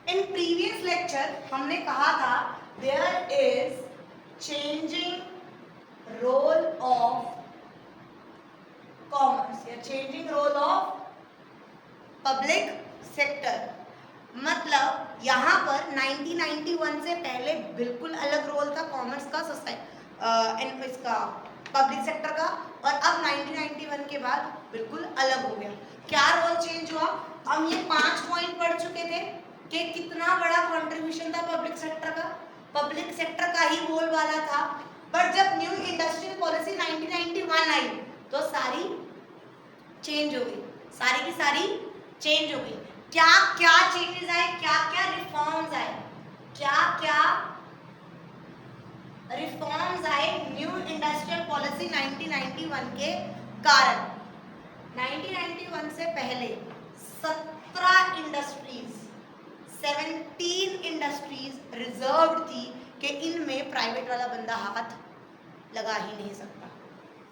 In previous lecture हमने कहा था there is changing role of commerce या changing role of public sector. मतलब यहाँ पर 1991 से पहले बिल्कुल अलग रोल था कॉमर्स का, इसका पब्लिक सेक्टर का, और अब 1991 के बाद बिल्कुल अलग हो गया। क्या रोल चेंज हुआ? हम ये 5 पॉइंट पढ़ चुके थे कि कितना बड़ा कंट्रीब्यूशन था पब्लिक सेक्टर का, पब्लिक सेक्टर का ही बोलबाला था। बट जब न्यू इंडस्ट्रियल पॉलिसी 1991 आई तो सारी चेंज हो गई, सारी की सारी चेंज हो गई। क्या क्या चेंजेस आए, क्या क्या रिफॉर्म्स आए, क्या क्या रिफॉर्म्स आए न्यू इंडस्ट्रियल पॉलिसी 1991 के कारण। 1991 से पहले 17 इंडस्ट्रीज रिजर्व्ड थी कि इनमें प्राइवेट वाला बंदा हाथ लगा ही नहीं सकता।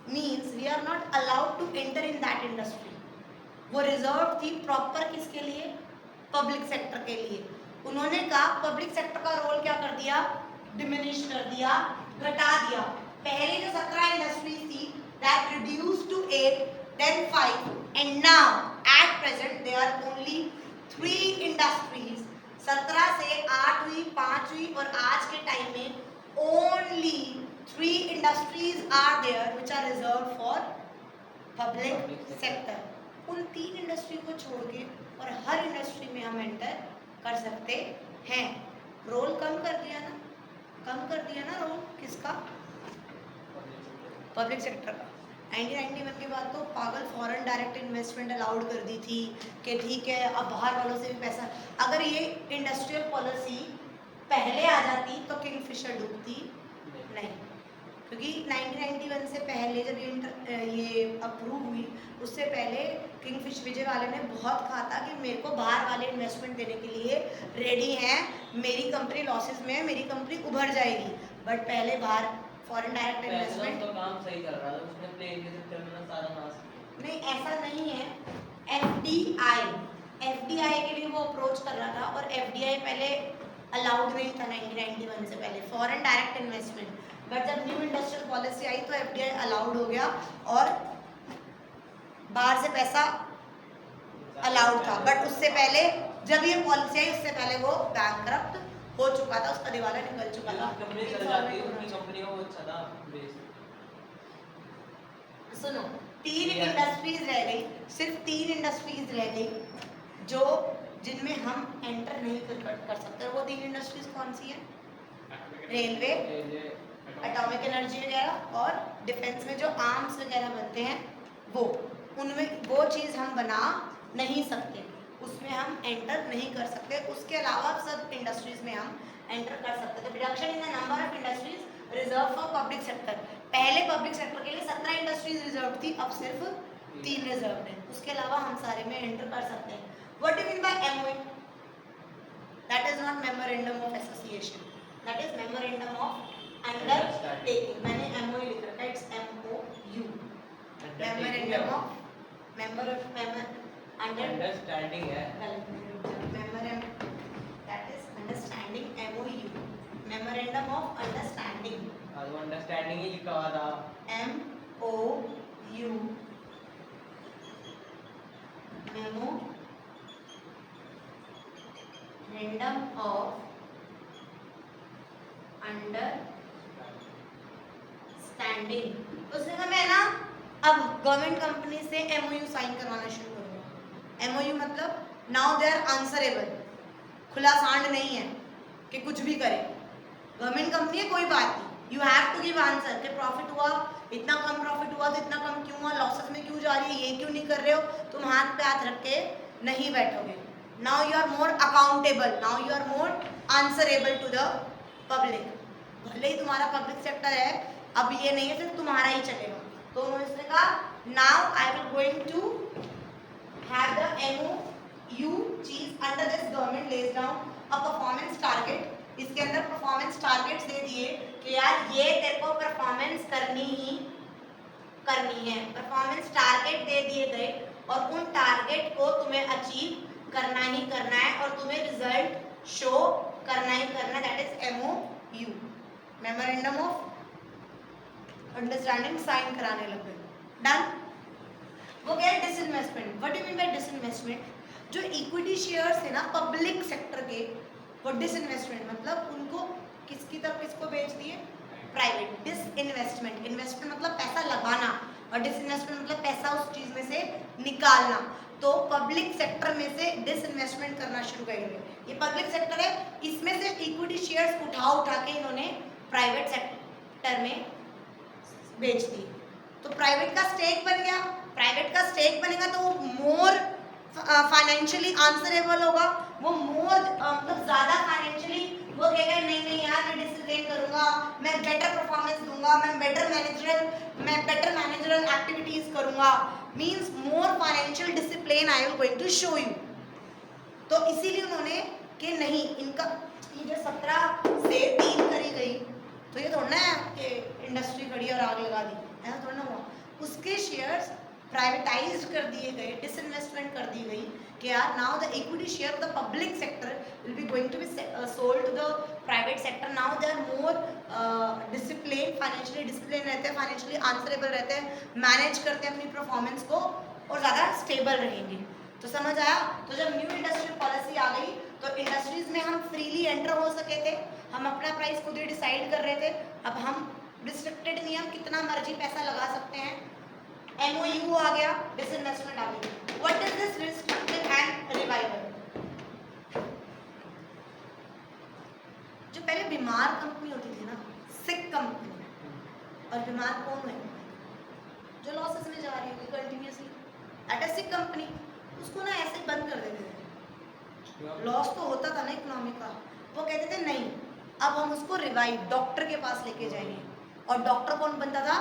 Means we are not allowed to enter in that industry. वो रिजर्व थी प्रॉपर किसके लिए? पब्लिक सेक्टर के लिए। उन्होंने कहा पब्लिक सेक्टर का रोल क्या कर दिया? डिमिनिश कर दिया, घटा दिया। पहले जो 17 इंडस्ट्रीज थी that reduce to 8, then 5 and now at present there are only 3 industries. 17 से 8 हुई, 5 हुई और आज के टाइम में only 3 industries are there which are reserved for public sector। उन 3 इंडस्ट्री को छोड़ के और हर इंडस्ट्री में हम एंटर कर सकते हैं। रोल कम कर दिया ना, कम कर दिया ना रोल किसका? पब्लिक सेक्टर का। 1991 के बाद तो पागल फॉरेन डायरेक्ट इन्वेस्टमेंट अलाउड कर दी थी कि ठीक है अब बाहर वालों से भी पैसा। अगर ये इंडस्ट्रियल पॉलिसी पहले आ जाती तो किंगफिशर डूबती नहीं, क्योंकि 1991 से पहले जब ये अप्रूव हुई उससे पहले किंगफिश विजय वाले ने बहुत कहा था कि मेरे को बाहर वाले इन्वेस्टमेंट देने के लिए रेडी हैं, मेरी कंपनी लॉसेस में है, मेरी कंपनी उभर जाएगी। बट पहले बाहर फॉरेन डायरेक्ट इन्वेस्टमेंट तो काम सही चल रहा था, उसने प्लेन के सेक्टर में सारा नाश किया। नहीं, ऐसा नहीं है। एफडीआई के लिए वो अप्रोच कर रहा था और एफडीआई पहले अलाउड नहीं था 1991 से पहले, फॉरेन डायरेक्ट इन्वेस्टमेंट। बट जब न्यू इंडस्ट्रियल पॉलिसी आई तो एफडीआई अलाउड हो गया और बाहर से पैसा अलाउड था। बट उससे पहले जब ये पॉलिसी आई उससे पहले वो बैंकरप्ट हो चुका था, उसका दिवाला निकल चुका था। कंपनी चल जाती, उनकी कंपनी का बहुत अच्छा था बेस। सुनो, 3 इंडस्ट्रीज रह गई, सिर्फ 3 इंडस्ट्रीज रह गई जो जिनमें हम एंटर नहीं कर सकते। वो 3 इंडस्ट्रीज कौन सी है? रेलवे, एटॉमिक एनर्जी वगैरह और डिफेंस में जो आर्म्स वगैरह बनते हैं वो, उनमें वो चीज़ हम बना नहीं सकते, उसमें हम एंटर नहीं कर सकते। उसके अलावा सब इंडस्ट्रीज में हम एंटर कर सकते। तो reduction in the number of industries reserve for public sector. पहले पब्लिक सेक्टर के लिए 17 इंडस्ट्रीज रिजर्व थी, अब सिर्फ 3 रिजर्व है। उसके अलावा हम सारे में एंटर कर सकते हैं। What do mean by MOU? That is not memorandum of association, that is memorandum of undertaking. मैंने एमओयू लिख रखा है, it's MOU, memorandum of understanding है। Memorandum that is understanding, MOU memorandum of understanding. और वो अंडरस्टैंडिंग ही लिखा हुआ था, MOU memorandum of understanding. उसने कहा मैं ना अब गवर्नमेंट कंपनी से एमओयू साइन करवाना शुरू करूंगा। एमओयू मतलब नाउ दे आर आंसरेबल, खुला सांड नहीं है कि कुछ भी करे। गवर्नमेंट कंपनी है, कोई बात नहीं, you have to give answer कि प्रॉफिट हुआ, इतना कम प्रॉफिट हुआ तो इतना कम क्यों हुआ, लॉसेस में क्यों जा रही है, ये क्यों नहीं कर रहे हो, तुम हाथ पे हाथ रख के नहीं बैठोगे। Now you are more accountable, now you are more answerable to the public. भले ही तुम्हारा पब्लिक सेक्टर है, अब ये नहीं है सिर्फ तुम्हारा ही चलेगा। तो उन्होंने कहा now I will going to have the MOU चीज under this government lays down a performance target. इसके अंदर परफॉर्मेंस टारगेट्स दे दिए कि यार ये तेरे को परफॉर्मेंस करनी ही करनी है। परफॉर्मेंस टारगेट दे दिए गए और उन टारगेट को तुम्हें अचीव करना ही करना है और तुम्हें रिजल्ट अंडरस्टैंडिंग साइन कराने लग गए। डन। वो क्या है disinvestment. What do you mean by disinvestment? जो इक्विटी शेयर्स है ना पब्लिक सेक्टर के, वो डिसइन्वेस्टमेंट मतलब उनको किसकी तरफ किसको बेच दिए? प्राइवेट। डिसइन्वेस्टमेंट, इन्वेस्टमेंट मतलब पैसा लगाना और डिसइन्वेस्टमेंट मतलब पैसा उस चीज में से निकालना। तो पब्लिक सेक्टर में से डिसइन्वेस्टमेंट करना शुरू करेंगे। ये पब्लिक सेक्टर है, इसमें से इक्विटी शेयर्स उठा के इन्होंने प्राइवेट सेक्टर में बेच दिए। तो प्राइवेट का स्टेक बन गया। प्राइवेट का स्टेक बनेगा तो वो मोर फाइनेंशियली आंसरेबल होगा, वो मोर मतलब ज्यादा फाइनेंशियली वो कहेगा नहीं नहीं यार मैं डिसिप्लिन करूंगा, मैं बेटर परफॉर्मेंस दूंगा, मैं बेटर मैनेजरल एक्टिविटीज करूंगा, means more financial discipline I am going to show you. तो इसीलिए उन्होंने कि नहीं इनका ये जो 17 से 3 करी गई तो ये थोड़ा ना है कि इंडस्ट्री खड़ी और आग लगा दी, ऐसा थोड़ा ना हुआ। उसके शेयर्स प्राइवेटाइज कर दिए गए, डिसइन्वेस्टमेंट कर दी गई कि यार now the equity share of the public sector will be going to be sold to the private sector. Now they are more discipline, financially discipline रहते हैं, फाइनेंशियली आंसरेबल रहते हैं, मैनेज करते हैं अपनी परफॉर्मेंस को और ज़्यादा स्टेबल रहेंगे। तो समझ आया? तो जब न्यू इंडस्ट्रियल पॉलिसी आ गई तो इंडस्ट्रीज में हम फ्रीली एंटर हो सके थे, हम अपना प्राइस खुद ही डिसाइड कर रहे थे। अब हम रिस्ट्रिक्टेड नहीं, हम कितना मर्जी पैसा लगा सकते हैं। MOU आ गया, डिसइन्वेस्टमेंट आ गई। What is this restructure and revival? जो पहले बीमार कंपनी होती थी ना, सिक कंपनी, और बीमार कौन है? जो लॉसेस में जा रही है continuously, at a sick company, उसको ना ऐसे बंद कर देते थे। लॉस तो होता था ना इकोनॉमी का, वो कहते थे नहीं अब हम उसको रिवाइव डॉक्टर के पास लेके जाएंगे। और डॉक्टर कौन बनता था?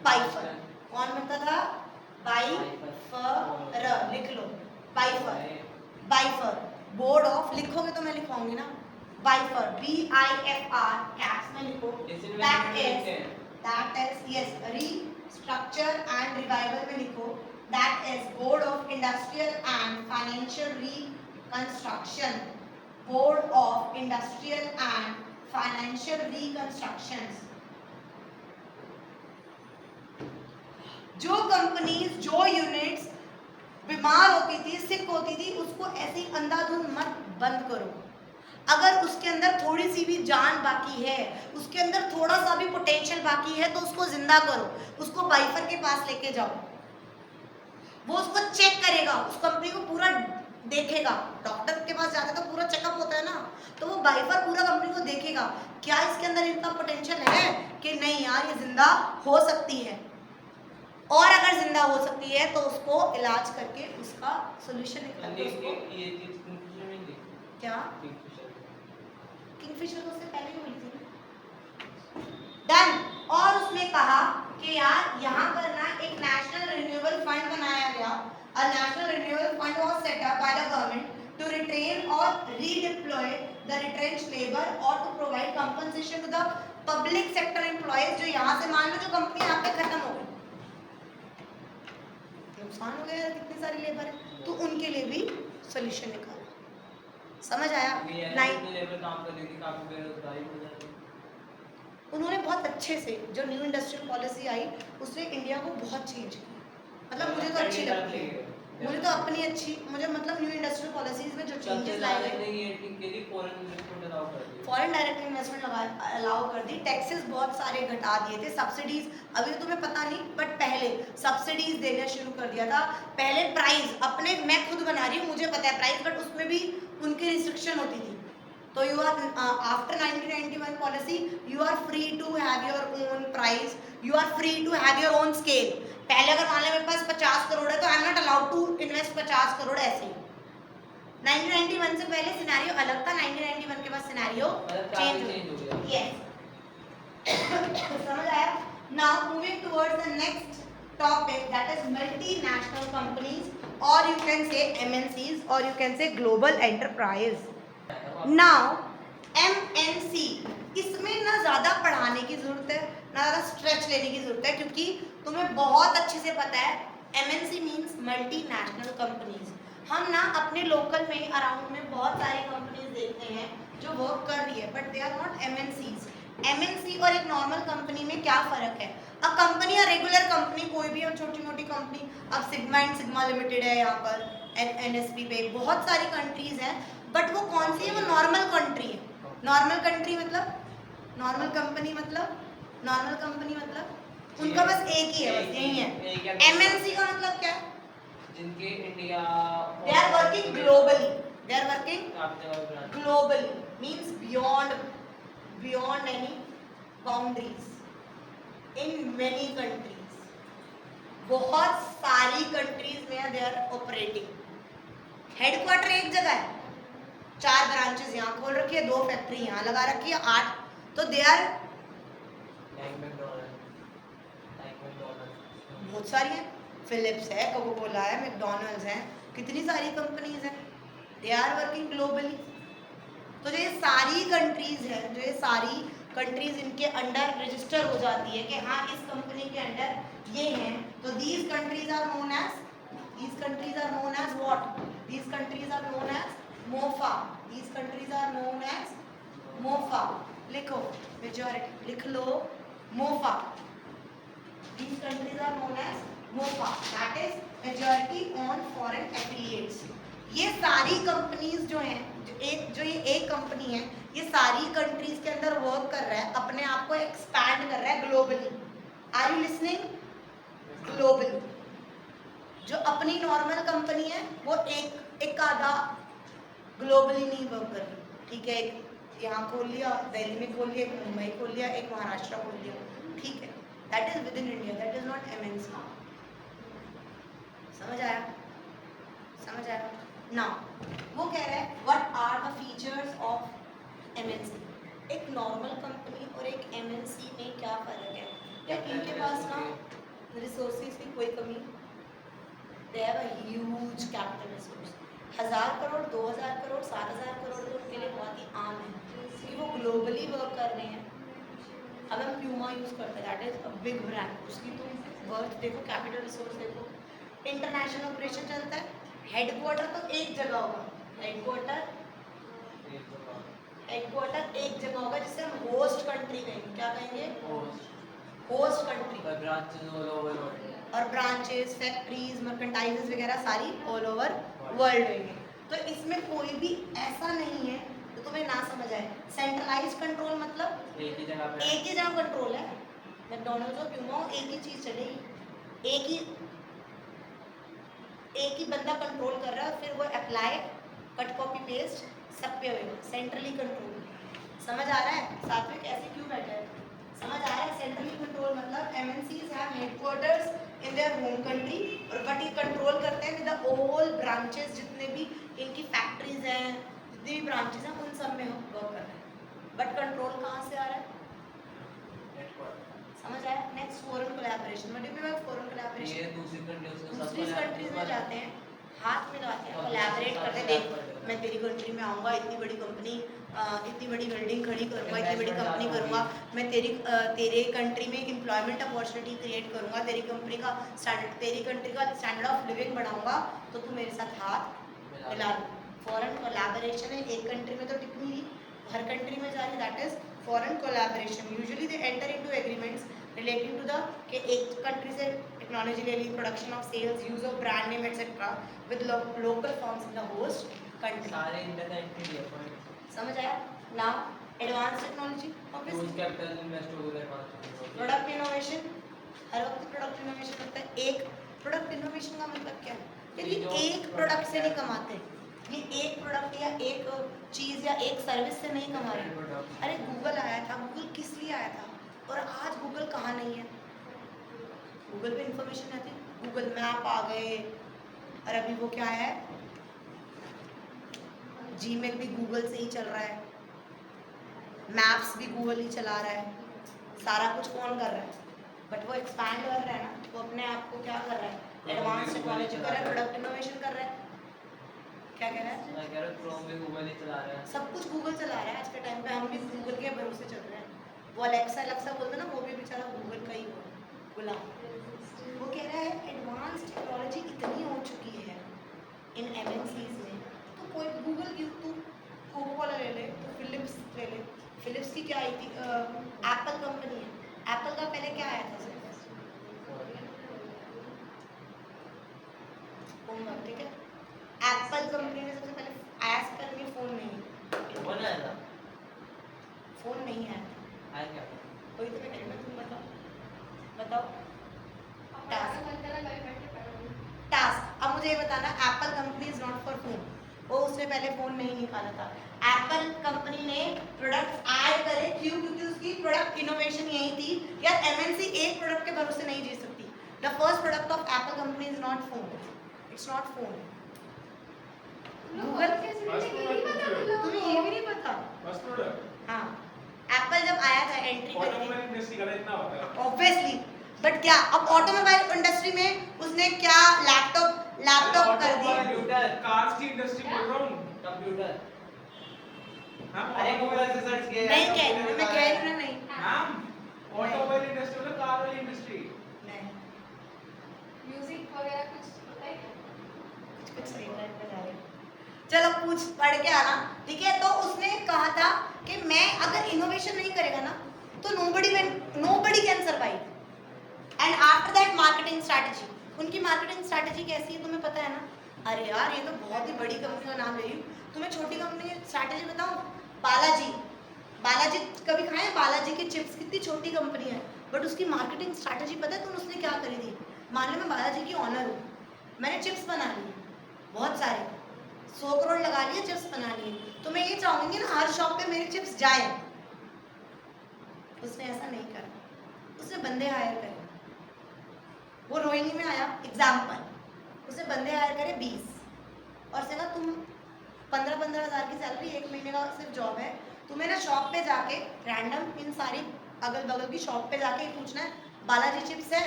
बाइफर। कौन बनता था? बाइफर। लिख लो बाइफर। बाइफर बोर्ड ऑफ, लिखोगे तो मैं लिखवाऊंगी ना। बाइफर BIFR कैप्स में लिखो। That is yes restructure and revival में लिखो। That is board of industrial and financial reconstruction. Board of industrial and financial reconstructions. जो कंपनीज, जो यूनिट्स बीमार होती थी, सिक होती थी, उसको ऐसे ही अंधाधुंध मत बंद करो। अगर उसके अंदर थोड़ी सी भी जान बाकी है, उसके अंदर थोड़ा सा भी पोटेंशियल बाकी है तो उसको जिंदा करो, उसको बाइफर के पास लेके जाओ। वो उसको चेक करेगा, उस कंपनी को पूरा देखेगा। डॉक्टर के पास जाते तो पूरा चेकअप होता है ना, तो वो बाइफर पूरा कंपनी को देखेगा क्या इसके अंदर इनका पोटेंशियल है कि नहीं यार ये जिंदा हो सकती है। और अगर जिंदा हो सकती है तो उसको इलाज करके उसका सोल्यूशन निकाल के उसको क्या किंगफिशर तो उससे पहले ही हुई थी। डन। और उसमें कहा कि यार यहाँ पर ना एक नेशनल रिन्यूएबल फंड बनाया गया। A national renewable fund was set up by the government to retain और रीडिप्लॉय द रिट्रेंच्ड लेबर और to provide compensation to the public sector employees. जो यहाँ से मान लो जो कंपनी यहाँ पे खत्म हो गई, नुकसान हो गया, कितनी सारी लेबर है, तो उनके लिए भी सोल्यूशन निकाला। समझ आया? उन्होंने बहुत अच्छे से, जो न्यू इंडस्ट्रियल पॉलिसी आई उसने इंडिया को बहुत चेंज किया। मतलब मुझे तो अच्छी लगती है, मुझे तो अपनी अच्छी, मुझे मतलब न्यू इंडस्ट्रियल पॉलिसीज में जो चेंजेस लाए गए, फॉरेन डायरेक्ट इन्वेस्टमेंट अलाउ कर दी, टैक्सेस बहुत सारे घटा दिए थे, सब्सिडीज अभी तो तुम्हें पता नहीं बट पहले सब्सिडीज देना शुरू कर दिया था। पहले प्राइस अपने, मैं खुद बना रही हूँ मुझे पता है प्राइस, बट उसमें भी उनकी रिस्ट्रिक्शन होती थी। तो you are after 1991 policy you are free to have your own price, you are free to have your own scale. पहले अगर मान लो मेरे पास 50 करोड़ है तो I am not allowed to invest 50 crore ऐसे ही। 1991 से पहले सिनेरियो अलग था, 1991 के बाद सिनेरियो चेंज हो गया। यस समझ आया? Now moving towards the next topic that is multinational companies और यू कैन से MNCs और you can say global enterprise. Now MNC, इसमें ना ज़्यादा पढ़ाने की ज़रूरत है ना ज़्यादा स्ट्रेच लेने की ज़रूरत है, क्योंकि तुम्हें बहुत अच्छे से पता है MNC मीन्स मल्टीनेशनल कंपनीज। हम ना अपने लोकल में अराउंड में बहुत सारी कंपनीज देखते हैं जो वर्क कर रही है but they are not MNCs। MNC और एक नॉर्मल कंपनी में क्या फ़र्क है? अब कंपनी या रेगुलर कंपनी कोई भी, अब छोटी मोटी कंपनी, अब सिग्मा एंड सिग्मा लिमिटेड है यहाँ पर, एनएसपी पे बहुत सारी कंट्रीज हैं, बट वो कौन सी है? वो नॉर्मल कंट्री है। नॉर्मल कंट्री मतलब, नॉर्मल कंपनी मतलब, नॉर्मल कंपनी मतलब उनका बस एक ही है, बस यही है। एमएनसी का मतलब क्या है? जिनके India, they are working globally, they are working globally, means beyond any boundaries in many countries, बहुत सारी कंट्रीज में दे आर ऑपरेटिंग। हेडक्वार्टर एक जगह है, 4 ब्रांचेस यहाँ खोल रखी है, 2 फैक्ट्री यहाँ लगा रखी है, 8, तो दे आर बहुत सारी हैं। फिलिप्स है, कोको कोला है, मैकडॉनल्ड्स है, कितनी सारी कंपनीज हैं, दे आर वर्किंग ग्लोबली। तो जो ये सारी कंट्रीज है, जो ये सारी कंट्रीज इनके अंडर रजिस्टर हो जाती है कि हाँ इस कंपनी के अंडर ये हैं, तो these countries are known as, these countries are known as what? These countries are known as MOFA. These countries are known as MOFA. लिखो majority, लिख लो MOFA. These countries are known as MOFA. That is majority on foreign affiliates. ये सारी companies जो हैं, जो ये एक company है, ये सारी कंट्रीज के अंदर वर्क कर रहा है, अपने आप को एक्सपैंड कर रहा है globally. Are you listening? Globally. जो अपनी नॉर्मल कंपनी है वो एक आधा ग्लोबली नहीं वर्क कर रही, ठीक है? एक यहाँ खोल लिया, दिल्ली में खोल लिया, एक मुंबई खोल लिया, एक महाराष्ट्र खोल लिया, ठीक है? That is within India, that is not MNC. समझ आया? समझ आया ना? वो कह रहा है what are the features of MNC. एक नॉर्मल कंपनी और एक एमएनसी में क्या फर्क है? या इनके पास ना रिसोर्सेज की कोई कमी, they have a huge capital resource, 1000 crore, 2000 crore, 7000 crore तो उनके लिए बहुत ही आम है, क्योंकि वो ग्लोबली वर्क कर रहे हैं। अब हम प्यूमा यूज़ करते हैं, that is a big brand, उसकी तो वर्थ देखो, कैपिटल रिसोर्स देखो, इंटरनेशनल ऑपरेशन चलता है, हेडक्वार्टर तो एक जगह होगा, हेडक्वार्टर एक जगह होगा, जिसे हम होस्ट कंट्री कहेंगे। क्या कहेंगे? Host country. और ब्रांचेस, फैक्ट्रीज, मर्केंटाइजेस वगैरह सारी ऑल ओवर वर्ल्ड होंगे। तो इसमें कोई भी ऐसा नहीं है तो तुम्हें ना समझ आए। सेंट्रलाइज कंट्रोल मतलब एक ही जगह कंट्रोल है। मैकडॉनल्ड्स और प्यूमा एक ही चीज चलेगी, एक ही बंदा कंट्रोल कर रहा है, फिर वो अप्लाई, कट, कॉपी, पेस्ट सब पे होगा, सेंट्रली कंट्रोल। समझ आ रहा है? सात्विक ऐसे क्यों बैठा है? समझ आ रहा है? सेंट्रली कंट्रोल मतलब MNCs have headquarters in their home country, और बट ये कंट्रोल करते हैं विद द ऑल ब्रांचेस, जितने भी इनकी फैक्ट्रीज हैं, जितनी भी ब्रांचेस हैं, उन सब में हम वर्क कर रहे हैं। बट कंट्रोल कहाँ से आ रहा है? समझ आया? Next, foreign collaboration. What do you mean by foreign collaboration? ये दूसरी कंट्रीज में जाते हैं, हाथ मिलाते हैं, कोलैबोरेट करते हैं। देख मैं तेरी कंट्री में आऊँगा, इतनी बड़ी कंपनी, इतनी बड़ी बिल्डिंग खड़ी करूँगा, इतनी बड़ी कंपनी करूँगा, मैं तेरे कंट्री में एम्प्लॉयमेंट अपॉर्चुनिटी क्रिएट करूँगा, तेरी कंट्री का स्टैंडर्ड ऑफ लिविंग बढ़ाऊँगा, तो तू मेरे साथ हाथ मिला लो। फॉरेन कोलैबोरेशन है, एक कंट्री में तो टिक नहीं रही, हर कंट्री में जा रही, that is foreign collaboration. Usually they enter into agreements relating to the कि एक कंट्री से टेक्नोलॉजी ले ली, production of sales, use of brand name etcetera with local firms in the host country. सारे इंटरनेट के समझ आया? Now advance technology, use capital invest हो गया, प्रोडक्ट इनोवेशन, हर वक्त प्रोडक्ट इनोवेशन होता है। एक प्रोडक्ट इनोवेशन का मतलब क्या है? यदि एक प्रोडक्ट से नहीं कमाते, ये एक प्रोडक्ट या एक चीज़ या एक सर्विस से नहीं कमा रहे। अरे गूगल आया था, गूगल किस लिए आया था? और आज गूगल कहाँ नहीं है? गूगल पे इंफॉर्मेशन आती है, गूगल मैप आ गए, और अभी वो क्या है, जीमेल भी गूगल से ही चल रहा है, मैप्स भी गूगल ही चला रहा है, सारा कुछ कौन कर रहा है? बट वो एक्सपैंड कर रहा है ना, वो अपने आप को क्या कर रहा है? एडवांस टेक्नोलॉजी कर रहा है, प्रोडक्ट इनोवेशन कर रहा है। क्या कह रहा है? मैं कह रहा हूं क्रोम भी गूगल ही चला रहा है, सब कुछ गूगल चला रहा है आज के टाइम पे, हम भी गूगल के भरोसे चल रहे हैं। वो अलेक्सा बोलते ना, वो भी बेचारा गूगल का ही गुलाम। वो कह रहा है एडवांस टेक्नोलॉजी इतनी हो चुकी है इन एमएनसीज में, तो कोई गूगल की, तू कोको कोला ले ले, तो फिलिप्स ले ले। फिलिप्स की क्या आई थी? एप्पल कंपनी है, एप्पल का पहले क्या आया था? ठीक है। एप्पल कंपनी ने सबसे पहले एज पर मी फोन नहीं वो ना था फोन नहीं है आया क्या कोई तो मैं कह रही हूँ, तुम बताओ टास्क। अब मुझे ये बताना, Apple company is not for phone, वो उसने पहले फोन नहीं निकाला था। एप्पल कंपनी ने प्रोडक्ट ऐड करे, क्यों? क्योंकि उसकी प्रोडक्ट इनोवेशन यही थी यार, एमएनसी एक प्रोडक्ट के भरोसे नहीं जी सकती। The first product of Apple company is not phone, it's not phone. Google तुम्हें ये भी नहीं पता? हाँ, एप्पल जब आया था एंट्री करी ऑब्वियसली, बट क्या अब ऑटोमोबाइल इंडस्ट्री में उसने क्या लैपटॉप कर दिया? कंप्यूटर कार्स की इंडस्ट्री बोल रहा हूँ। कंप्यूटर हाँ, अरे गूगल से सर्च किया नहीं कह रही हूँ, मैं कह रही हूँ नहीं नाम ऑटोमोबाइल इंडस्ट्री मतलब कार वाली इंडस्ट्री। नहीं, म्यूजिक वगैरह कुछ पता है क्या? कुछ सही टाइम पे जा रही हूँ। चलो पूछ पढ़ के आना, ठीक है। तो उसने कहा था कि मैं अगर इनोवेशन नहीं करेगा ना तो nobody can survive. And after that marketing strategy, उनकी मार्केटिंग स्ट्रैटेजी कैसी है तुम्हें पता है ना? अरे यार ये तो बहुत ही बड़ी कंपनी का नाम ले रही हूँ, तुम्हें छोटी कंपनी की स्ट्रैटेजी बताऊँ? बालाजी कभी खाए? बालाजी के चिप्स, कितनी छोटी कंपनी है बट उसकी मार्केटिंग स्ट्रैटेजी पता है तुम उसने क्या करी थी? मान लो मैं बालाजी की ऑनर हूँ, मैंने चिप्स बना लिए बहुत सारे, 100 करोड़ लगा लिए, चिप्स बना लिए, तो मैं ये चाहूंगी ना हर शॉप पे मेरे चिप्स जाए। उसने ऐसा नहीं करा, उसने बंदे हायर करे। वो रोहिणी में आया एग्जाम्पल, उसने बंदे हायर करे 20 और उसने कहा तुम 15-15 हज़ार की सैलरी, 1 महीने का सिर्फ जॉब है, तुम्हें ना शॉप पे जाके रैंडम इन सारी अगल बगल की शॉप पे जाके पूछना है बालाजी चिप्स है।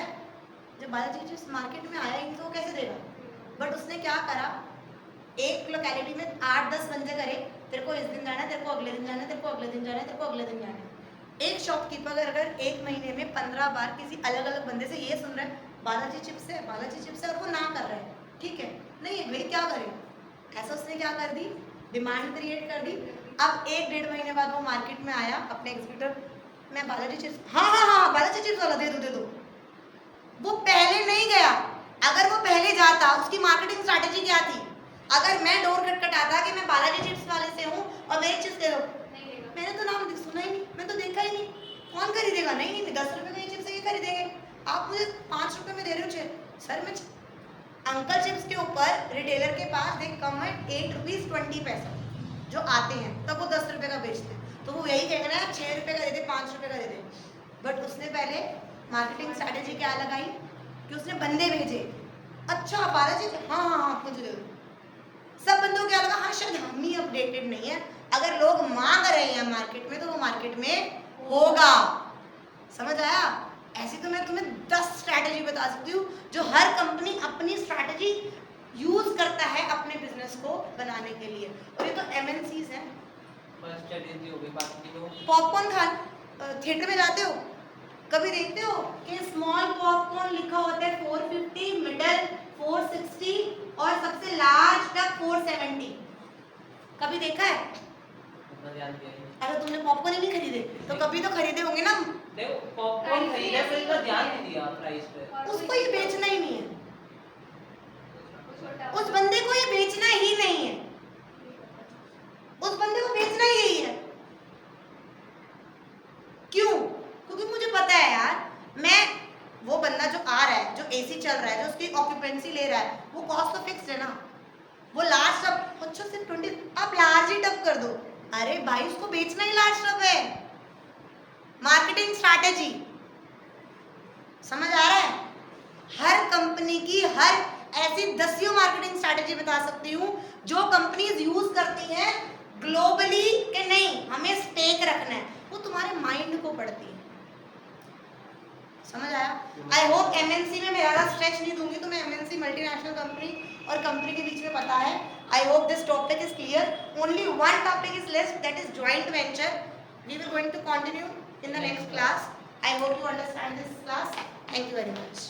जब बालाजी चिप्स मार्केट में आया ही तो वो कैसे देगा? बट उसने क्या करा, एक लोकेलिटी में 8-10 बंदे करे, तेरे को इस दिन जाना है, तेरे को अगले दिन जाना है, तेरे को अगले दिन जाना है, तेरे को अगले दिन जाना है। एक शॉपकीपर अगर 1 महीने में 15 बार किसी अलग अलग बंदे से ये सुन रहा है बालाजी चिप्स है, बालाजी चिप्स है, और वो ना कर रहा है, ठीक है, नहीं भाई क्या करे? ऐसा उसने क्या कर दी, डिमांड क्रिएट कर दी। अब 1-1.5 महीने बाद वो मार्केट में आया अपने एग्जीक्यूटिव, मैं बालाजी चिप्स, हाँ बालाजी चिप्स वाला दे दो। वो पहले नहीं गया, अगर वो पहले जाता, उसकी मार्केटिंग स्ट्रैटेजी क्या थी? अगर मैं डोर खटखटाता कि मैं बालाजी चिप्स वाले से हूँ और मेरे चिप्स दे दो, मैंने तो नाम सुना ही नहीं, मैं तो देखा ही नहीं, कौन खरीदेगा? नहीं 10 रुपए का ये चिप्स है, ये खरीदेंगे, आप मुझे 5 रुपए में दे रहे हो सर। मैं अंकल चिप्स के ऊपर रिटेलर के पास दे कम है 8 रुपीज 20 पैसा जो आते हैं, तब वो 10 रुपए का बेचते हैं, तो वो यही कहेंगे ना 6 रुपए का दे दे, 5 रुपए का दे दे। बट उसने पहले मार्केटिंग स्ट्रैटेजी क्या लगाई कि उसने बंदे भेजे, अच्छा बालाजी हाँ मुझे दे दो। सब बंदों को क्या लगा, हाँ शायद हम ही अपडेटेड नहीं है, अगर लोग मांग रहे हैं मार्केट में तो वो मार्केट में होगा। समझ आया? ऐसी तो मैं तुम्हें 10 स्ट्रैटेजी बता सकती हूँ जो हर कंपनी अपनी स्ट्रैटेजी यूज करता है अपने बिजनेस को बनाने के लिए, और ये तो एमएनसीज हैं। फर्स्ट स्ट्रेटजी हो गई, बाकी तो पॉपकॉर्न खा थिएटर में जाते हो, कभी देखते हो कि स्मॉल पॉपकॉर्न लिखा होता है 450, मिडल 460 और सबसे लार्ज तक 470, कभी देखा है? उतना ध्यान दिया नहीं। अगर तुमने पॉपकॉर्न ही नहीं खरीदे तो कभी तो खरीदे होंगे ना। देखो पॉपकॉर्न खरीदा फिर इतना ध्यान नहीं दिया प्राइस पे। उसको ये बेचना ही नहीं है, उस बंदे को ये बेचना ही नहीं है, उस बंदे को बेचना ही यही है। क्यों? क्योंकि मुझे पता है यार, मैं वो बंदा जो आ रहा है, जो एसी चल रहा है, जो उसकी ऑक्यूपेंसी ले रहा है, वो कॉस्ट तो फिक्स है ना। वो लार्ज टब अच्छा से 20 आप लार्ज ही टब कर दो, अरे भाई उसको बेचना ही लार्ज टब है। मार्केटिंग स्ट्रैटेजी समझ आ रहा है? हर कंपनी की हर ऐसी 10 मार्केटिंग स्ट्रैटेजी बता सकती हूँ जो कंपनीज यूज करती हैं ग्लोबली, कि नहीं हमें स्टेक रखना है, वो तुम्हारे माइंड को पड़ती है। समझ आया? आई होप एमएनसी में मैं ज़्यादा स्ट्रेच नहीं दूंगी, तो मैं एमएनसी मल्टीनेशनल कंपनी और कंपनी के बीच में पता है। I hope this topic is clear. Only one topic is left, that is joint venture. We will going to continue in the next class. I hope you understand this class. Thank you very much.